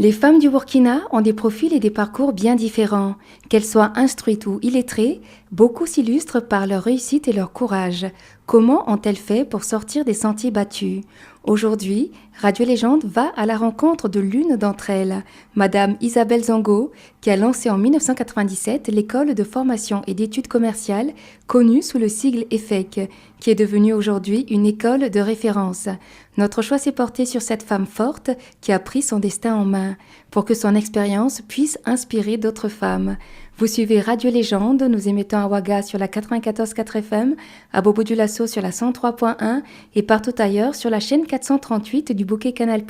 Les femmes du Burkina ont des profils et des parcours bien différents. Qu'elles soient instruites ou illettrées, beaucoup s'illustrent par leur réussite et leur courage. Comment ont-elles fait pour sortir des sentiers battus? Aujourd'hui, Radio Légende va à la rencontre de l'une d'entre elles, Madame Isabelle Zango, qui a lancé en 1997 l'école de formation et d'études commerciales connue sous le sigle EFEC, qui est devenue aujourd'hui une école de référence. Notre choix s'est porté sur cette femme forte qui a pris son destin en main, pour que son expérience puisse inspirer d'autres femmes. Vous suivez Radio Légende, nous émettons à Ouaga sur la 94.4 FM, à Bobo-Dioulasso sur la 103.1 et partout ailleurs sur la chaîne 438 du bouquet Canal+.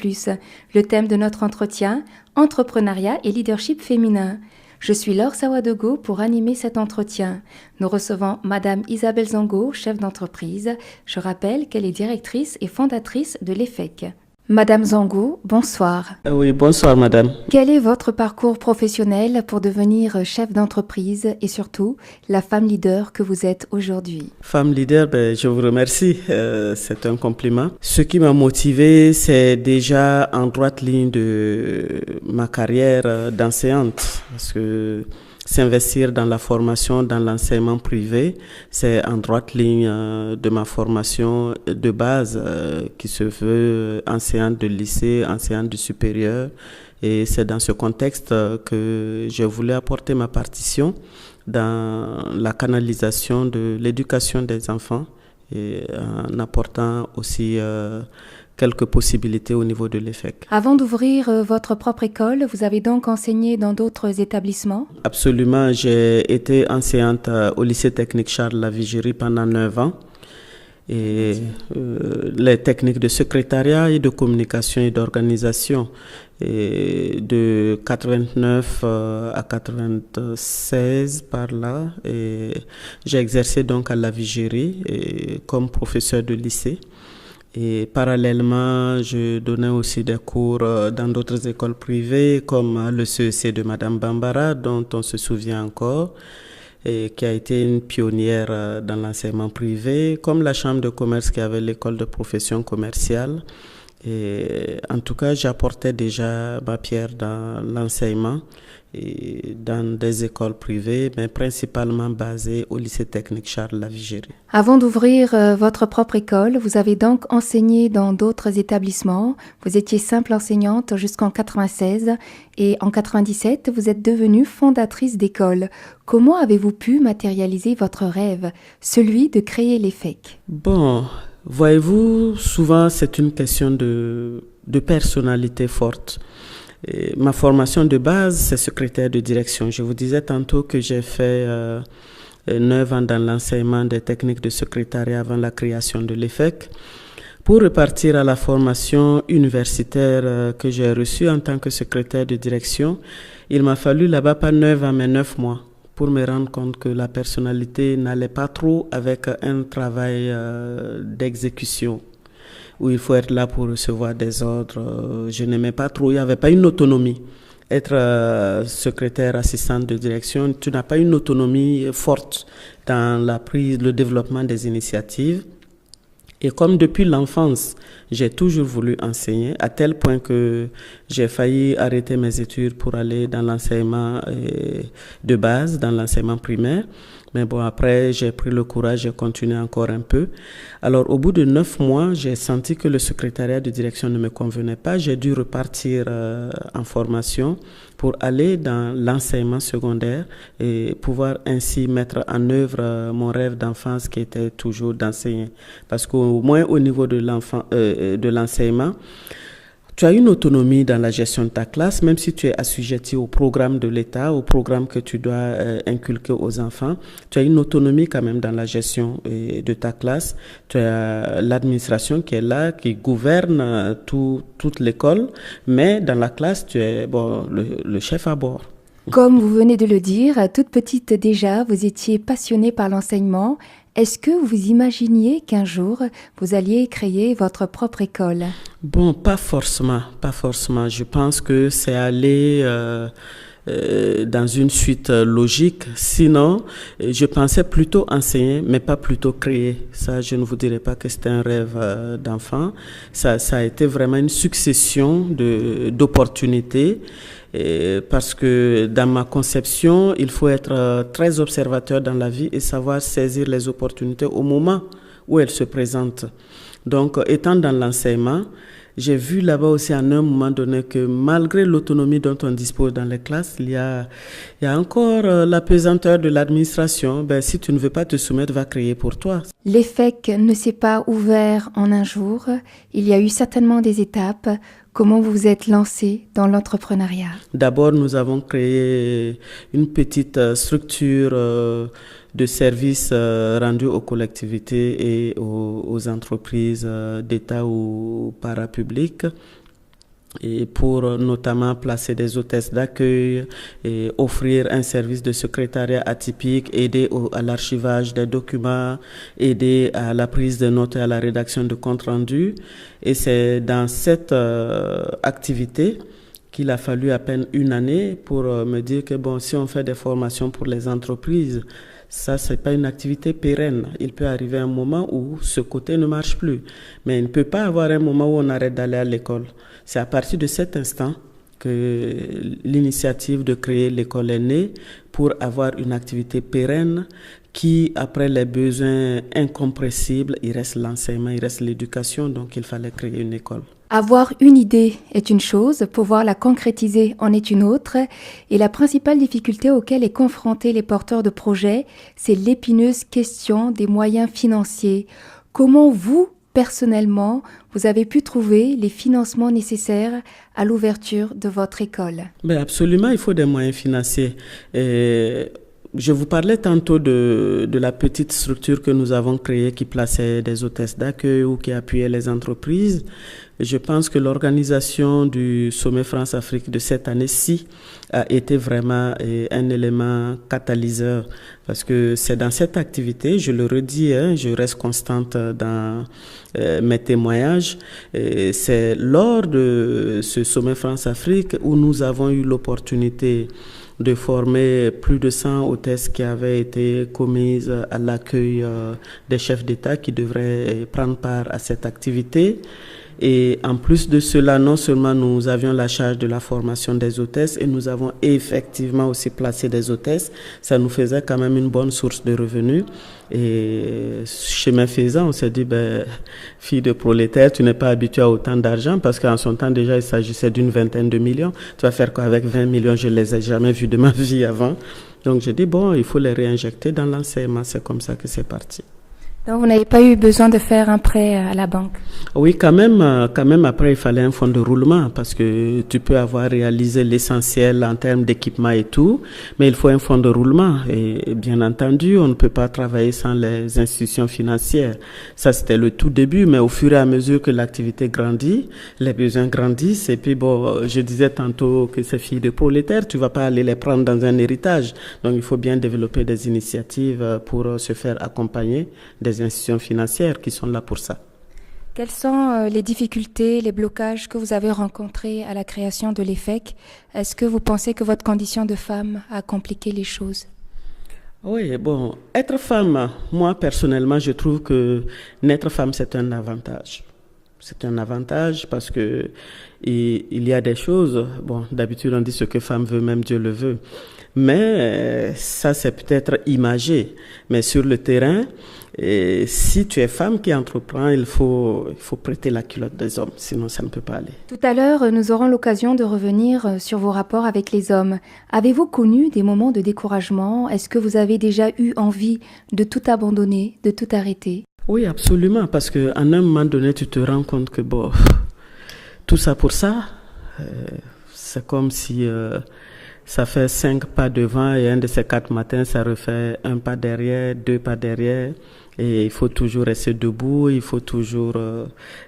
Le thème de notre entretien, entrepreneuriat et leadership féminin. Je suis Laure Sawadogo pour animer cet entretien. Nous recevons Madame Isabelle Zango, chef d'entreprise. Je rappelle qu'elle est directrice et fondatrice de l'EFEC. Madame Zango, bonsoir. Oui, bonsoir madame. Quel est votre parcours professionnel pour devenir chef d'entreprise et surtout la femme leader que vous êtes aujourd'hui? Femme leader, je vous remercie, c'est un compliment. Ce qui m'a motivée, c'est déjà en droite ligne de ma carrière d'enseignante, parce que s'investir dans la formation, dans l'enseignement privé, c'est en droite ligne de ma formation de base qui se veut enseignante de lycée, enseignante du supérieur. Et c'est dans ce contexte que je voulais apporter ma partition dans la canalisation de l'éducation des enfants et en apportant aussi quelques possibilités au niveau de l'EFEC. Avant d'ouvrir votre propre école, vous avez donc enseigné dans d'autres établissements? Absolument, j'ai été enseignante au lycée technique Charles Lavigerie pendant 9 ans. Et les techniques de secrétariat et de communication et d'organisation. Et de 89 à 96 par là. Et j'ai exercé donc à Lavigerie comme professeur de lycée. Et parallèlement, je donnais aussi des cours dans d'autres écoles privées comme le CEC de Madame Bambara, dont on se souvient encore, et qui a été une pionnière dans l'enseignement privé, comme la Chambre de commerce qui avait l'école de profession commerciale. Et en tout cas, j'apportais déjà ma pierre dans l'enseignement et dans des écoles privées, mais principalement basées au lycée technique Charles Lavigerie. Avant d'ouvrir votre propre école, vous avez donc enseigné dans d'autres établissements. Vous étiez simple enseignante jusqu'en 96 et en 97, vous êtes devenue fondatrice d'école. Comment avez-vous pu matérialiser votre rêve, celui de créer l'EFEC? Bon, voyez-vous, souvent c'est une question de personnalité forte. Et ma formation de base, c'est secrétaire de direction. Je vous disais tantôt que j'ai fait 9 ans dans l'enseignement des techniques de secrétariat avant la création de l'EFEC. Pour repartir à la formation universitaire que j'ai reçue en tant que secrétaire de direction, il m'a fallu là-bas pas 9 ans, mais 9 mois pour me rendre compte que la personnalité n'allait pas trop avec un travail d'exécution, où il faut être là pour recevoir des ordres. Je n'aimais pas trop, il n'y avait pas une autonomie. Être secrétaire, assistante de direction, tu n'as pas une autonomie forte dans la prise, le développement des initiatives. Et comme depuis l'enfance, j'ai toujours voulu enseigner, à tel point que j'ai failli arrêter mes études pour aller dans l'enseignement de base, dans l'enseignement primaire. Mais bon, après, j'ai pris le courage, j'ai continué encore un peu. Alors, au bout de 9 mois, j'ai senti que le secrétariat de direction ne me convenait pas. J'ai dû repartir en formation pour aller dans l'enseignement secondaire et pouvoir ainsi mettre en œuvre mon rêve d'enfance qui était toujours d'enseigner. Parce qu'au moins au niveau de l'enseignement, tu as une autonomie dans la gestion de ta classe, même si tu es assujetti au programme de l'État, au programme que tu dois inculquer aux enfants. Tu as une autonomie quand même dans la gestion de ta classe. Tu as l'administration qui est là, qui gouverne toute l'école, mais dans la classe, tu es le chef à bord. Comme vous venez de le dire, toute petite déjà, vous étiez passionnée par l'enseignement. Est-ce que vous imaginiez qu'un jour, vous alliez créer votre propre école? Bon, pas forcément. Je pense que c'est aller dans une suite logique. Sinon, je pensais plutôt enseigner, mais pas plutôt créer. Ça, je ne vous dirais pas que c'était un rêve d'enfant. Ça a été vraiment une succession d'opportunités. Parce que dans ma conception, il faut être très observateur dans la vie et savoir saisir les opportunités au moment où elles se présentent. Donc, étant dans l'enseignement, j'ai vu là-bas aussi à un moment donné que malgré l'autonomie dont on dispose dans les classes, il y a encore la pesanteur de l'administration. Ben, si tu ne veux pas te soumettre, va créer pour toi. L'EFEC ne s'est pas ouvert en un jour. Il y a eu certainement des étapes. Comment vous vous êtes lancé dans l'entrepreneuriat? D'abord, nous avons créé une petite structure de services rendus aux collectivités et aux entreprises d'État ou parapubliques, et pour notamment placer des hôtesses d'accueil et offrir un service de secrétariat atypique, aider à l'archivage des documents, aider à la prise de notes et à la rédaction de comptes rendus. Et c'est dans cette activité qu'il a fallu à peine une année pour me dire que bon, si on fait des formations pour les entreprises, ça, c'est pas une activité pérenne. Il peut arriver un moment où ce côté ne marche plus. Mais il ne peut pas avoir un moment où on arrête d'aller à l'école. C'est à partir de cet instant que l'initiative de créer l'école est née pour avoir une activité pérenne qui, après les besoins incompressibles, il reste l'enseignement, il reste l'éducation. Donc, il fallait créer une école. Avoir une idée est une chose, pouvoir la concrétiser en est une autre, et la principale difficulté auquel est confrontés les porteurs de projets, c'est l'épineuse question des moyens financiers. Comment vous, personnellement, vous avez pu trouver les financements nécessaires à l'ouverture de votre école? Ben absolument, il faut des moyens financiers. Je vous parlais tantôt de la petite structure que nous avons créée qui plaçait des hôtesses d'accueil ou qui appuyait les entreprises. Je pense que l'organisation du sommet France-Afrique de cette année-ci a été vraiment un élément catalyseur parce que c'est dans cette activité, je le redis, je reste constante dans mes témoignages, c'est lors de ce sommet France-Afrique où nous avons eu l'opportunité de former plus de 100 hôtesses qui avaient été commises à l'accueil des chefs d'État qui devraient prendre part à cette activité. Et en plus de cela, non seulement nous avions la charge de la formation des hôtesses et nous avons effectivement aussi placé des hôtesses, ça nous faisait quand même une bonne source de revenus. Et chemin faisant, on s'est dit, fille de prolétaire, tu n'es pas habituée à autant d'argent parce qu'en son temps déjà, il s'agissait d'une vingtaine de millions. Tu vas faire quoi avec 20 millions? Je ne les ai jamais vus de ma vie avant. Donc j'ai dit, bon, il faut les réinjecter dans l'enseignement. C'est comme ça que c'est parti. Donc, vous n'avez pas eu besoin de faire un prêt à la banque? Oui, quand même, après, il fallait un fonds de roulement parce que tu peux avoir réalisé l'essentiel en termes d'équipement et tout, mais il faut un fonds de roulement. Et bien entendu, on ne peut pas travailler sans les institutions financières. Ça, c'était le tout début, mais au fur et à mesure que l'activité grandit, les besoins grandissent. Et puis, bon, je disais tantôt que ces filles de prolétaires, tu vas pas aller les prendre dans un héritage. Donc, il faut bien développer des initiatives pour se faire accompagner des institutions financières qui sont là pour ça. Quelles sont les difficultés, les blocages que vous avez rencontrés à la création de l'EFEC? Est-ce que vous pensez que votre condition de femme a compliqué les choses? Oui, bon, être femme, moi personnellement, je trouve que n'être femme, c'est un avantage. C'est un avantage parce que il y a des choses, bon, d'habitude on dit ce que femme veut, même Dieu le veut. Mais ça, c'est peut-être imagé. Mais sur le terrain, si tu es femme qui entreprend, il faut prêter la culotte des hommes, sinon ça ne peut pas aller. Tout à l'heure, nous aurons l'occasion de revenir sur vos rapports avec les hommes. Avez-vous connu des moments de découragement? Est-ce que vous avez déjà eu envie de tout abandonner, de tout arrêter? Oui, absolument, parce qu'à un moment donné, tu te rends compte que bon, tout ça pour ça, c'est comme si ça fait 5 pas devant et un de ces 4 matins, ça refait 1 pas derrière, 2 pas derrière. Et il faut toujours rester debout, il faut toujours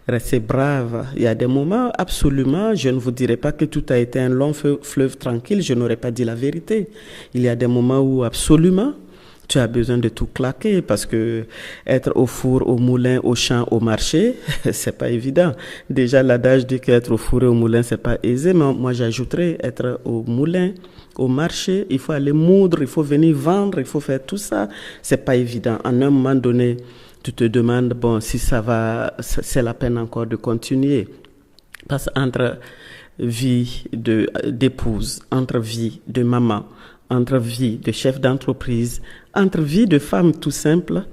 rester brave. Il y a des moments, absolument, je ne vous dirai pas que tout a été un long fleuve tranquille, je n'aurais pas dit la vérité. Il y a des moments où, absolument, tu as besoin de tout claquer parce que être au four, au moulin, au champ, au marché, c'est pas évident. Déjà, l'adage dit qu'être au four et au moulin, c'est pas aisé, mais moi, j'ajouterais être au moulin, au marché, il faut aller moudre, il faut venir vendre, il faut faire tout ça. C'est pas évident. En un moment donné, tu te demandes, bon, si ça va, c'est la peine encore de continuer. Parce qu'entre vie d'épouse, entre vie de maman, entre vie de chef d'entreprise, entre vie de femme tout simple,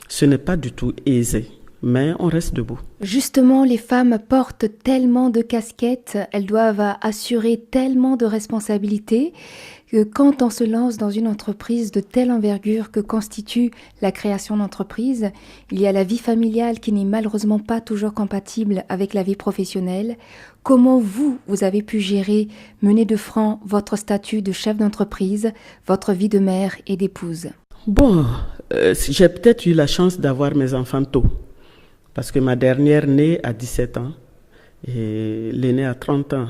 ce n'est pas du tout aisé. Mais on reste debout. Justement, les femmes portent tellement de casquettes, elles doivent assurer tellement de responsabilités que quand on se lance dans une entreprise de telle envergure que constitue la création d'entreprise, il y a la vie familiale qui n'est malheureusement pas toujours compatible avec la vie professionnelle. Comment vous avez pu gérer, mener de front votre statut de chef d'entreprise, votre vie de mère et d'épouse? Bon, j'ai peut-être eu la chance d'avoir mes enfants tôt. Parce que ma dernière née a 17 ans et l'aînée a 30 ans.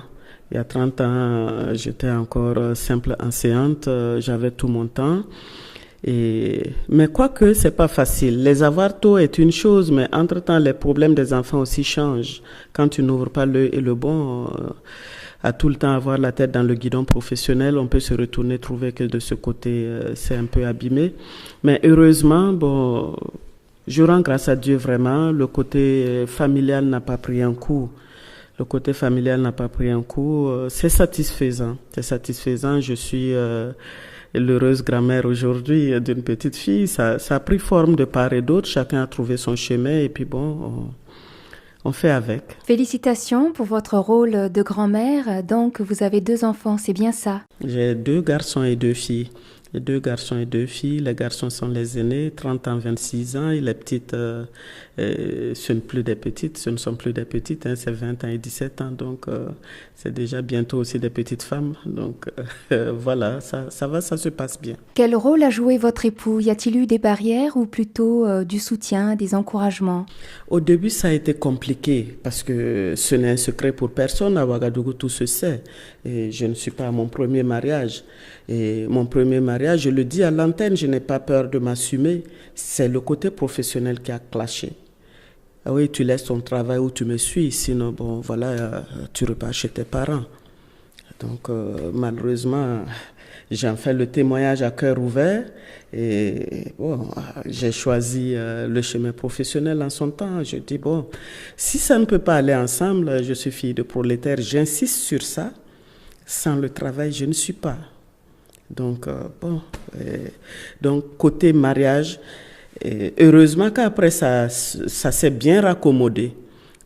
Il y a 30 ans, j'étais encore simple enseignante, j'avais tout mon temps. Mais quoique, c'est pas facile. Les avoir tôt est une chose, mais entre-temps, les problèmes des enfants aussi changent. Quand tu n'ouvres pas l'œil et le bon, à tout le temps avoir la tête dans le guidon professionnel, on peut se retourner, trouver que de ce côté, c'est un peu abîmé. Mais heureusement, bon... Je rends grâce à Dieu vraiment, le côté familial n'a pas pris un coup. Le côté familial n'a pas pris un coup. C'est satisfaisant. C'est satisfaisant. Je suis l'heureuse grand-mère aujourd'hui d'une petite fille. Ça a pris forme de part et d'autre. Chacun a trouvé son chemin et puis bon, on fait avec. Félicitations pour votre rôle de grand-mère. Donc, vous avez 2 enfants, c'est bien ça? J'ai 2 garçons et 2 filles. J'ai 2 garçons et 2 filles. Les garçons sont les aînés, 30 ans, 26 ans. Et les petites, ce ne sont plus des petites, hein, c'est 20 ans et 17 ans. Donc, c'est déjà bientôt aussi des petites femmes. Donc, voilà, ça va, ça se passe bien. Quel rôle a joué votre époux? Y a-t-il eu des barrières ou plutôt du soutien, des encouragements? Au début, ça a été compliqué parce que ce n'est un secret pour personne. À Ouagadougou, tout se sait. Et je ne suis pas à mon premier mariage. Et mon premier mariage, je le dis à l'antenne, je n'ai pas peur de m'assumer. C'est le côté professionnel qui a clashé. Ah oui, tu laisses ton travail où tu me suis, sinon, bon, voilà, tu repars chez tes parents. Donc, malheureusement, j'en fais le témoignage à cœur ouvert. Et bon, j'ai choisi le chemin professionnel en son temps. Je dis, bon, si ça ne peut pas aller ensemble, je suis fille de prolétaire, j'insiste sur ça. Sans le travail, je ne suis pas. Donc, donc côté mariage, heureusement qu'après ça s'est bien raccommodé.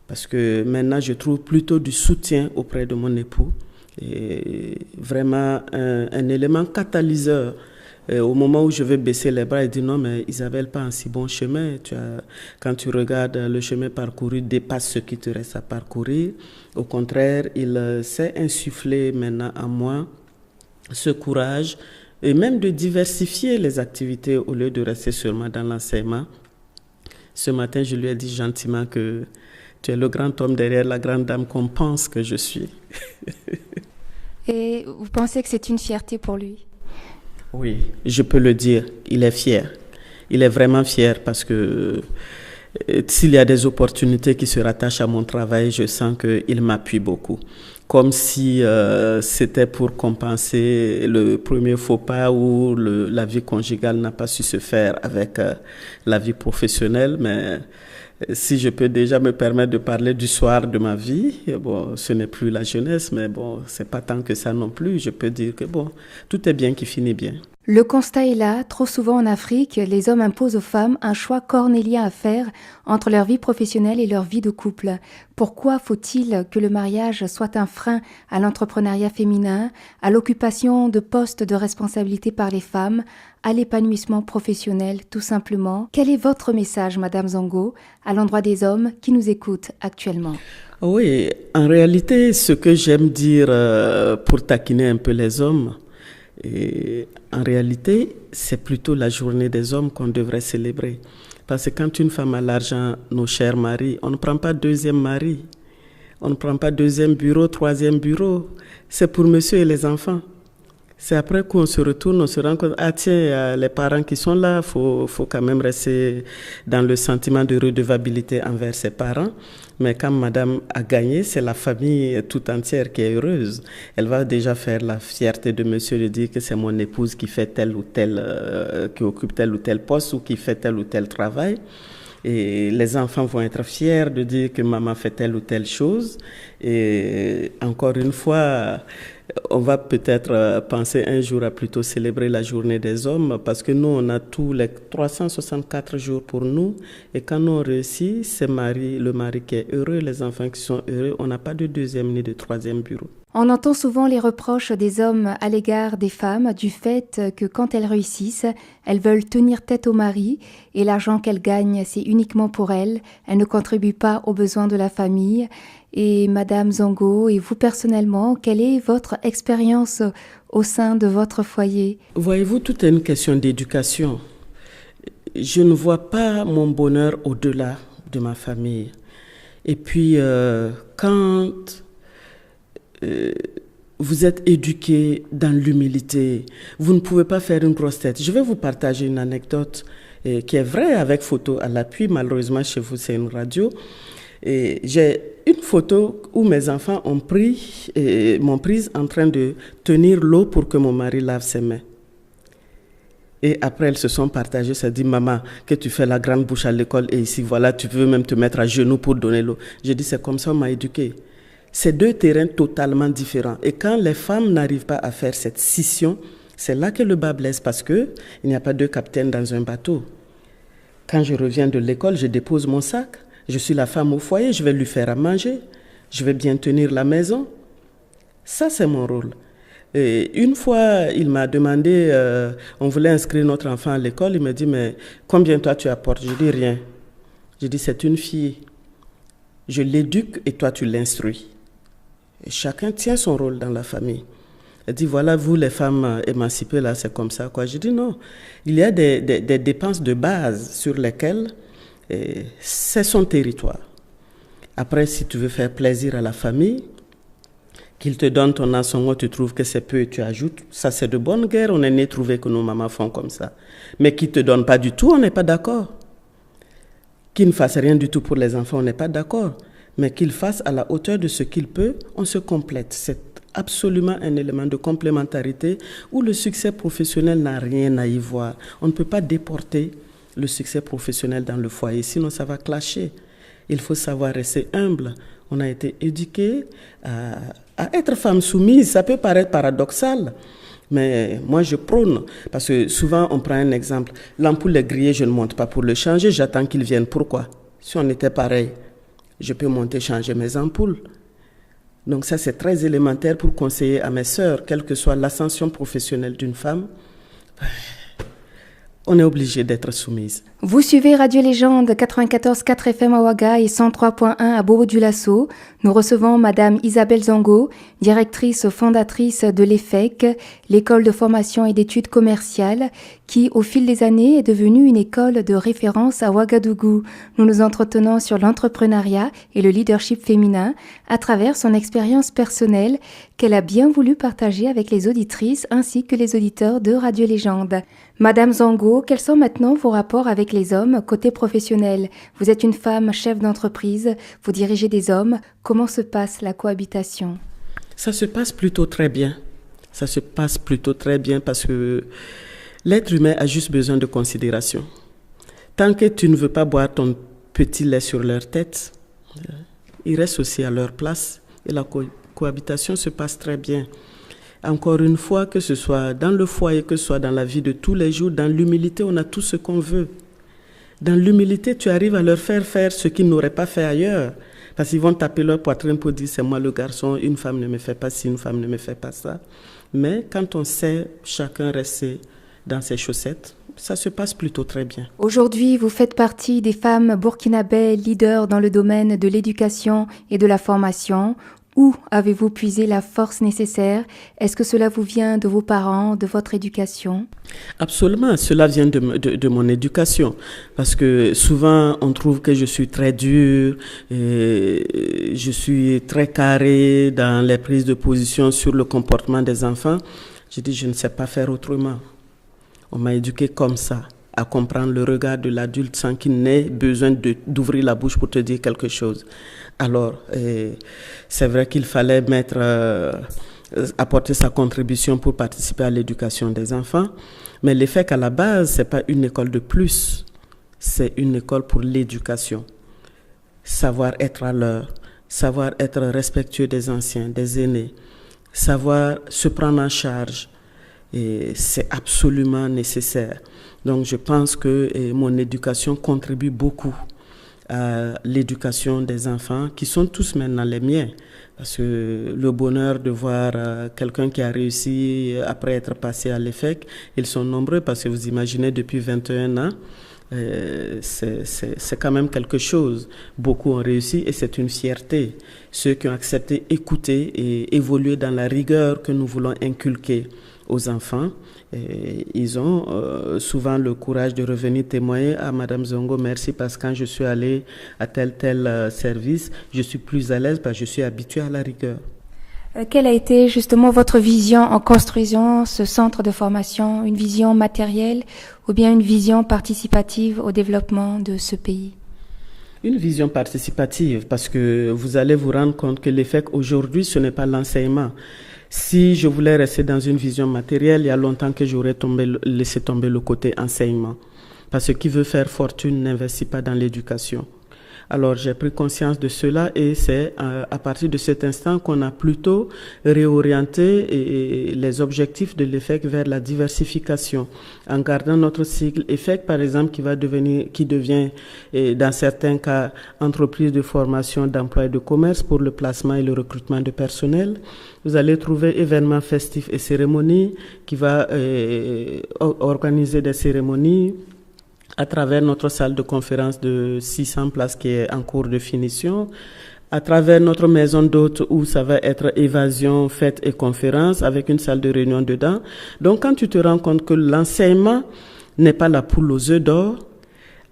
Parce que maintenant, je trouve plutôt du soutien auprès de mon époux. Et vraiment un élément catalyseur. Au moment où je vais baisser les bras, il dit non, mais Isabelle, pas un si bon chemin. Quand tu regardes le chemin parcouru, dépasse ce qui te reste à parcourir. Au contraire, il s'est insufflé maintenant en moi ce courage et même de diversifier les activités au lieu de rester seulement dans l'enseignement. Ce matin, je lui ai dit gentiment que tu es le grand homme derrière la grande dame qu'on pense que je suis. Et vous pensez que c'est une fierté pour lui? Oui, je peux le dire, il est fier. Il est vraiment fier parce que s'il y a des opportunités qui se rattachent à mon travail, je sens qu'il m'appuie beaucoup. Comme si c'était pour compenser le premier faux pas où la vie conjugale n'a pas su se faire avec la vie professionnelle. Mais si je peux déjà me permettre de parler du soir de ma vie, bon, ce n'est plus la jeunesse, mais bon, c'est pas tant que ça non plus. Je peux dire que bon, tout est bien qui finit bien. Le constat est là, trop souvent en Afrique, les hommes imposent aux femmes un choix cornélien à faire entre leur vie professionnelle et leur vie de couple. Pourquoi faut-il que le mariage soit un frein à l'entrepreneuriat féminin, à l'occupation de postes de responsabilité par les femmes, à l'épanouissement professionnel tout simplement? Quel est votre message, Madame Zongo, à l'endroit des hommes qui nous écoutent actuellement? Oui, en réalité, ce que j'aime dire pour taquiner un peu les hommes, et en réalité, c'est plutôt la journée des hommes qu'on devrait célébrer. Parce que quand une femme a l'argent, nos chers maris, on ne prend pas deuxième mari. On ne prend pas deuxième bureau, troisième bureau. C'est pour monsieur et les enfants. C'est après qu'on se retourne, on se rend compte, ah tiens, il y a les parents qui sont là, faut quand même rester dans le sentiment de redevabilité envers ses parents. Mais quand madame a gagné, c'est la famille tout entière qui est heureuse. Elle va déjà faire la fierté de monsieur de dire que c'est mon épouse qui fait tel ou tel, qui occupe tel ou tel poste ou qui fait tel ou tel travail. Et les enfants vont être fiers de dire que maman fait telle ou telle chose. Et encore une fois, on va peut-être penser un jour à plutôt célébrer la journée des hommes parce que nous, on a tous les 364 jours pour nous. Et quand nous on réussit, c'est le mari qui est heureux, les enfants qui sont heureux. On n'a pas de deuxième ni de troisième bureau. On entend souvent les reproches des hommes à l'égard des femmes du fait que quand elles réussissent, elles veulent tenir tête au mari et l'argent qu'elles gagnent, c'est uniquement pour elles. Elles ne contribuent pas aux besoins de la famille. Et Madame Zongo, et vous personnellement, quelle est votre expérience au sein de votre foyer? Voyez-vous, tout est une question d'éducation. Je ne vois pas mon bonheur au-delà de ma famille. Et puis, quand vous êtes éduqué dans l'humilité, vous ne pouvez pas faire une grosse tête. Je vais vous partager une anecdote qui est vraie avec photo à l'appui. Malheureusement, chez vous, c'est une radio. Et j'ai une photo où mes enfants m'ont prise en train de tenir l'eau pour que mon mari lave ses mains. Et après, elles se sont partagées. Ça dit, maman, que tu fais la grande bouche à l'école et ici, voilà, tu veux même te mettre à genoux pour donner l'eau. J'ai dit, c'est comme ça, on m'a éduqué. C'est deux terrains totalement différents. Et quand les femmes n'arrivent pas à faire cette scission, c'est là que le bas blesse parce qu'il n'y a pas deux capitaines dans un bateau. Quand je reviens de l'école, je dépose mon sac. Je suis la femme au foyer, je vais lui faire à manger. Je vais bien tenir la maison. Ça, c'est mon rôle. Et une fois, il m'a demandé, on voulait inscrire notre enfant à l'école. Il m'a dit, mais combien toi tu apportes? Je dis rien. Je dis, c'est une fille. Je l'éduque et toi tu l'instruis. Et chacun tient son rôle dans la famille. Elle dit, voilà, vous les femmes émancipées, là, c'est comme ça, quoi. Je dis, non. Il y a des dépenses de base sur lesquelles c'est son territoire. Après, si tu veux faire plaisir à la famille, qu'il te donne ton assommant, tu trouves que c'est peu et tu ajoutes, ça c'est de bonne guerre, on est né trouver que nos mamans font comme ça. Mais qu'il ne te donne pas du tout, on n'est pas d'accord. Qu'il ne fasse rien du tout pour les enfants, on n'est pas d'accord. Mais qu'il fasse à la hauteur de ce qu'il peut, on se complète. C'est absolument un élément de complémentarité où le succès professionnel n'a rien à y voir. On ne peut pas déporter le succès professionnel dans le foyer, sinon ça va clasher. Il faut savoir rester humble. On a été éduqués à être femme soumise. Ça peut paraître paradoxal, mais moi je prône, parce que souvent on prend un exemple. L'ampoule est grillée, je ne monte pas pour le changer, j'attends qu'il vienne. Pourquoi? Si on était pareil, je peux monter changer mes ampoules. Donc ça c'est très élémentaire pour conseiller à mes sœurs, quelle que soit l'ascension professionnelle d'une femme. On est obligé d'être soumise. Vous suivez Radio Légende 94.4 FM à Ouaga et 103.1 à Bobo-Dioulasso. Nous recevons Madame Isabelle Zongo, directrice fondatrice de l'EFEC, l'école de formation et d'études commerciales, qui au fil des années est devenue une école de référence à Ouagadougou. Nous nous entretenons sur l'entrepreneuriat et le leadership féminin à travers son expérience personnelle qu'elle a bien voulu partager avec les auditrices ainsi que les auditeurs de Radio Légende. Madame Zongo, quels sont maintenant vos rapports avec les hommes côté professionnel? Vous êtes une femme chef d'entreprise, vous dirigez des hommes. Comment se passe la cohabitation? Ça se passe plutôt très bien. Ça se passe plutôt très bien parce que l'être humain a juste besoin de considération. Tant que tu ne veux pas boire ton petit lait sur leur tête, ils restent aussi à leur place et la cohabitation se passe très bien. Encore une fois, que ce soit dans le foyer, que ce soit dans la vie de tous les jours, dans l'humilité, on a tout ce qu'on veut. Dans l'humilité, tu arrives à leur faire ce qu'ils n'auraient pas fait ailleurs. Parce qu'ils vont taper leur poitrine pour dire, c'est moi le garçon, une femme ne me fait pas ci, une femme ne me fait pas ça. Mais quand on sait chacun rester dans ses chaussettes, ça se passe plutôt très bien. Aujourd'hui, vous faites partie des femmes burkinabè leaders dans le domaine de l'éducation et de la formation. Où avez-vous puisé la force nécessaire? Est-ce que cela vous vient de vos parents, de votre éducation? Absolument, cela vient de mon éducation. Parce que souvent, on trouve que je suis très dur, et je suis très carré dans les prises de position sur le comportement des enfants. Je dis, je ne sais pas faire autrement. On m'a éduqué comme ça, à comprendre le regard de l'adulte sans qu'il n'ait besoin d'ouvrir la bouche pour te dire quelque chose. Alors, c'est vrai qu'il fallait apporter sa contribution pour participer à l'éducation des enfants, mais l'EFEC à la base, c'est pas une école de plus, c'est une école pour l'éducation. Savoir être à l'heure, savoir être respectueux des anciens, des aînés, savoir se prendre en charge, et c'est absolument nécessaire. Donc je pense que mon éducation contribue beaucoup à l'éducation des enfants, qui sont tous maintenant les miens. Parce que le bonheur de voir quelqu'un qui a réussi après être passé à l'EFEC, ils sont nombreux, parce que vous imaginez, depuis 21 ans, c'est quand même quelque chose. Beaucoup ont réussi et c'est une fierté. Ceux qui ont accepté écouter et évoluer dans la rigueur que nous voulons inculquer aux enfants, ils ont souvent le courage de revenir témoigner à Madame Zongo, merci, parce que quand je suis allé à tel service, je suis plus à l'aise parce que je suis habitué à la rigueur. Quelle a été justement votre vision en construisant ce centre de formation? Une vision matérielle ou bien une vision participative au développement de ce pays? Une vision participative, parce que vous allez vous rendre compte que l'EFEC aujourd'hui, ce n'est pas l'enseignement. Si je voulais rester dans une vision matérielle, il y a longtemps que j'aurais laissé tomber le côté enseignement. Parce que qui veut faire fortune n'investit pas dans l'éducation. Alors j'ai pris conscience de cela et c'est à partir de cet instant qu'on a plutôt réorienté les objectifs de l'EFEC vers la diversification, en gardant notre cycle EFEC par exemple qui devient dans certains cas entreprise de formation, d'emploi et de commerce pour le placement et le recrutement de personnel. Vous allez trouver événements festifs et cérémonies qui va organiser des cérémonies à travers notre salle de conférence de 600 places qui est en cours de finition, à travers notre maison d'hôtes où ça va être évasion, fêtes et conférences avec une salle de réunion dedans. Donc quand tu te rends compte que l'enseignement n'est pas la poule aux œufs d'or,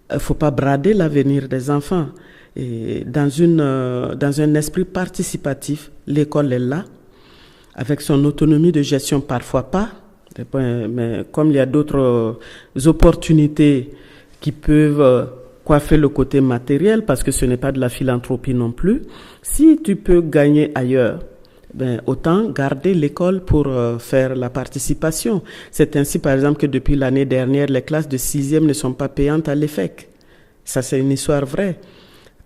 il ne faut pas brader l'avenir des enfants. Et dans un esprit participatif, l'école est là, avec son autonomie de gestion, parfois pas, mais comme il y a d'autres opportunités qui peuvent coiffer le côté matériel, parce que ce n'est pas de la philanthropie non plus. Si tu peux gagner ailleurs, autant garder l'école pour faire la participation. C'est ainsi, par exemple, que depuis l'année dernière, les classes de 6e ne sont pas payantes à l'EFEC. Ça, c'est une histoire vraie.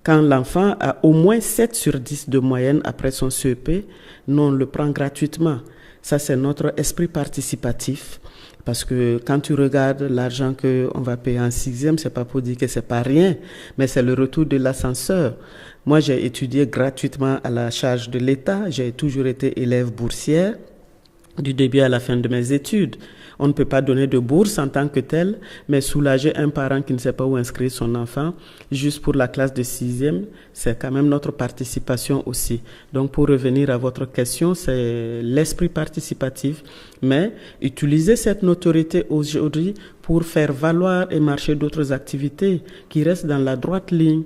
Quand l'enfant a au moins 7 sur 10 de moyenne après son CEP, nous, on le prend gratuitement. Ça, c'est notre esprit participatif. Parce que quand tu regardes l'argent qu'on va payer en 6e, c'est pas pour dire que c'est pas rien, mais c'est le retour de l'ascenseur. Moi, j'ai étudié gratuitement à la charge de l'État. J'ai toujours été élève boursière du début à la fin de mes études. On ne peut pas donner de bourse en tant que tel, mais soulager un parent qui ne sait pas où inscrire son enfant, juste pour la classe de 6e, c'est quand même notre participation aussi. Donc, pour revenir à votre question, c'est l'esprit participatif, mais utiliser cette notoriété aujourd'hui pour faire valoir et marcher d'autres activités qui restent dans la droite ligne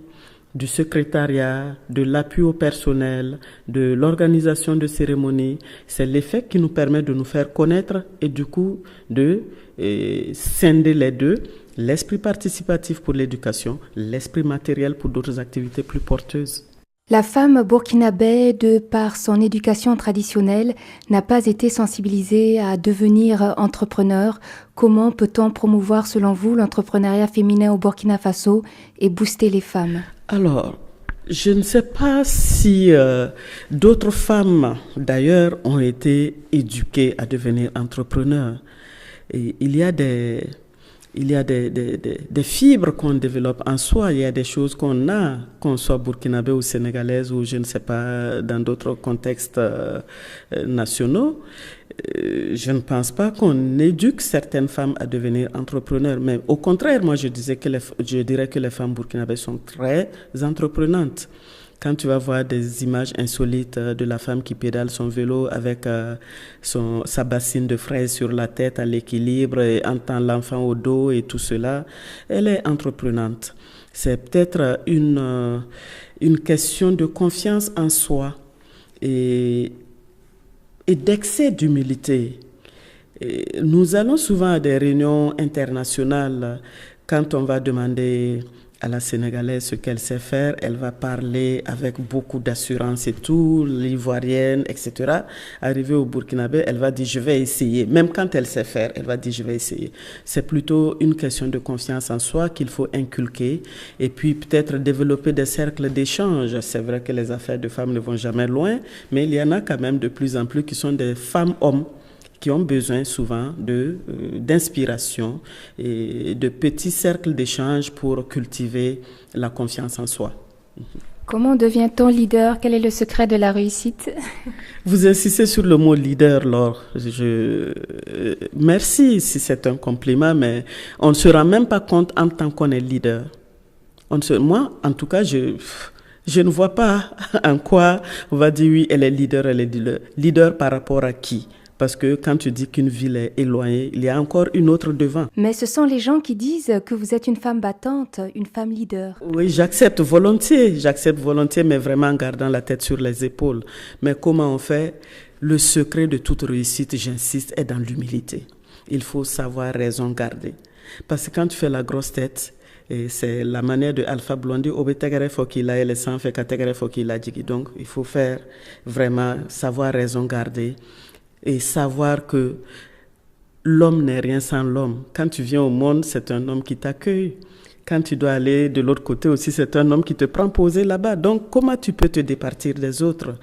du secrétariat, de l'appui au personnel, de l'organisation de cérémonies. C'est l'EFEC qui nous permet de nous faire connaître et du coup de scinder les deux, l'esprit participatif pour l'éducation, l'esprit matériel pour d'autres activités plus porteuses. La femme burkinabé, de par son éducation traditionnelle, n'a pas été sensibilisée à devenir entrepreneur. Comment peut-on promouvoir, selon vous, l'entrepreneuriat féminin au Burkina Faso et booster les femmes? Alors, je ne sais pas si d'autres femmes, d'ailleurs, ont été éduquées à devenir entrepreneurs. Et il y a des fibres qu'on développe en soi, il y a des choses qu'on soit burkinabé ou sénégalaise ou je ne sais pas, dans d'autres contextes nationaux. Je ne pense pas qu'on éduque certaines femmes à devenir entrepreneurs, mais au contraire, moi je dirais que les femmes burkinabées sont très entreprenantes. Quand tu vas voir des images insolites de la femme qui pédale son vélo avec sa bassine de fraises sur la tête à l'équilibre et entend l'enfant au dos et tout cela, elle est entreprenante. C'est peut-être une question de confiance en soi et d'excès d'humilité. Et nous allons souvent à des réunions internationales. Quand on va demander à la Sénégalaise ce qu'elle sait faire, elle va parler avec beaucoup d'assurance et tout, l'ivoirienne, etc. Arrivée au Burkinabé, elle va dire « je vais essayer ». Même quand elle sait faire, elle va dire « je vais essayer ». C'est plutôt une question de confiance en soi qu'il faut inculquer et puis peut-être développer des cercles d'échange. C'est vrai que les affaires de femmes ne vont jamais loin, mais il y en a quand même de plus en plus qui sont des femmes-hommes qui ont besoin souvent d'inspiration et de petits cercles d'échange pour cultiver la confiance en soi. Comment devient-on leader? Quel est le secret de la réussite? Vous insistez sur le mot leader, Laure. Merci si c'est un compliment, mais on ne se rend même pas compte en tant qu'on est leader. Moi, en tout cas, je ne vois pas en quoi on va dire oui, elle est leader. Leader par rapport à qui? Parce que quand tu dis qu'une ville est éloignée, il y a encore une autre devant. Mais ce sont les gens qui disent que vous êtes une femme battante, une femme leader. Oui, j'accepte volontiers, mais vraiment en gardant la tête sur les épaules. Mais comment on fait? Le secret de toute réussite, j'insiste, est dans l'humilité. Il faut savoir raison garder. Parce que quand tu fais la grosse tête, et c'est la manière de Alpha Blondy, donc il faut faire vraiment savoir raison garder. Et savoir que l'homme n'est rien sans l'homme. Quand tu viens au monde, c'est un homme qui t'accueille. Quand tu dois aller de l'autre côté aussi, c'est un homme qui te prend posé là-bas. Donc, comment tu peux te départir des autres?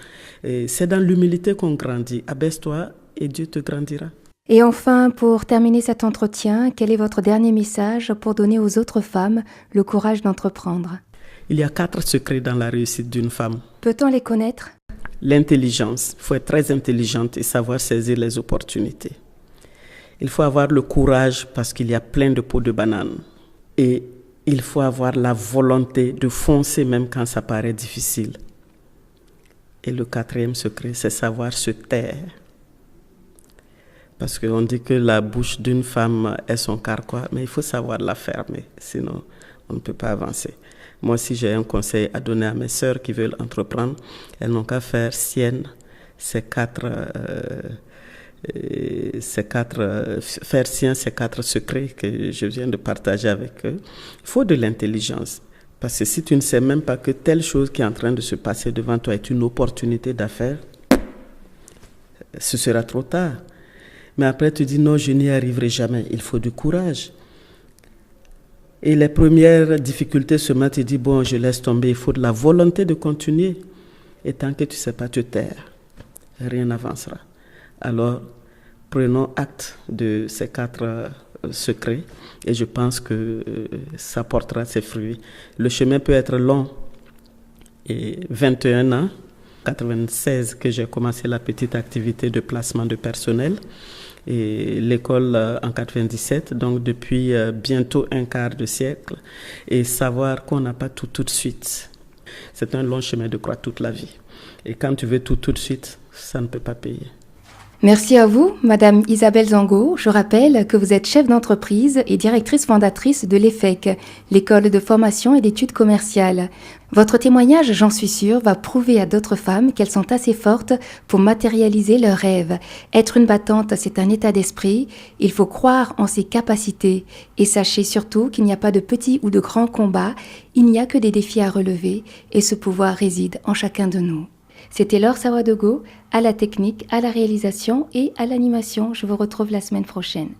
Et c'est dans l'humilité qu'on grandit. Abaisse-toi et Dieu te grandira. Et enfin, pour terminer cet entretien, quel est votre dernier message pour donner aux autres femmes le courage d'entreprendre? Il y a 4 secrets dans la réussite d'une femme. Peut-on les connaître? L'intelligence. Il faut être très intelligente et savoir saisir les opportunités. Il faut avoir le courage parce qu'il y a plein de peaux de banane. Et il faut avoir la volonté de foncer même quand ça paraît difficile. Et le 4e secret, c'est savoir se taire. Parce qu'on dit que la bouche d'une femme est son carquois, mais il faut savoir la fermer, sinon on ne peut pas avancer. Moi, si j'ai un conseil à donner à mes sœurs qui veulent entreprendre, elles n'ont qu'à faire faire siens ces 4 secrets que je viens de partager avec eux. Il faut de l'intelligence. Parce que si tu ne sais même pas que telle chose qui est en train de se passer devant toi est une opportunité d'affaires, ce sera trop tard. Mais après, tu dis non, je n'y arriverai jamais. Il faut du courage. Et les premières difficultés se mettent, tu dis bon, je laisse tomber. Il faut de la volonté de continuer. Et tant que tu ne sais pas te taire, rien n'avancera. Alors, prenons acte de ces 4 secrets et je pense que ça portera ses fruits. Le chemin peut être long. Et 21 ans, 96 que j'ai commencé la petite activité de placement de personnel et l'école en 97, donc depuis bientôt un quart de siècle, et savoir qu'on n'a pas tout de suite. C'est un long chemin de croix toute la vie. Et quand tu veux tout de suite, ça ne peut pas payer. Merci à vous, Madame Isabelle Zango. Je rappelle que vous êtes chef d'entreprise et directrice fondatrice de l'EFEC, l'école de formation et d'études commerciales. Votre témoignage, j'en suis sûre, va prouver à d'autres femmes qu'elles sont assez fortes pour matérialiser leurs rêves. Être une battante, c'est un état d'esprit. Il faut croire en ses capacités. Et sachez surtout qu'il n'y a pas de petits ou de grands combats. Il n'y a que des défis à relever et ce pouvoir réside en chacun de nous. C'était Laure Sawadogo, à la technique, à la réalisation et à l'animation. Je vous retrouve la semaine prochaine.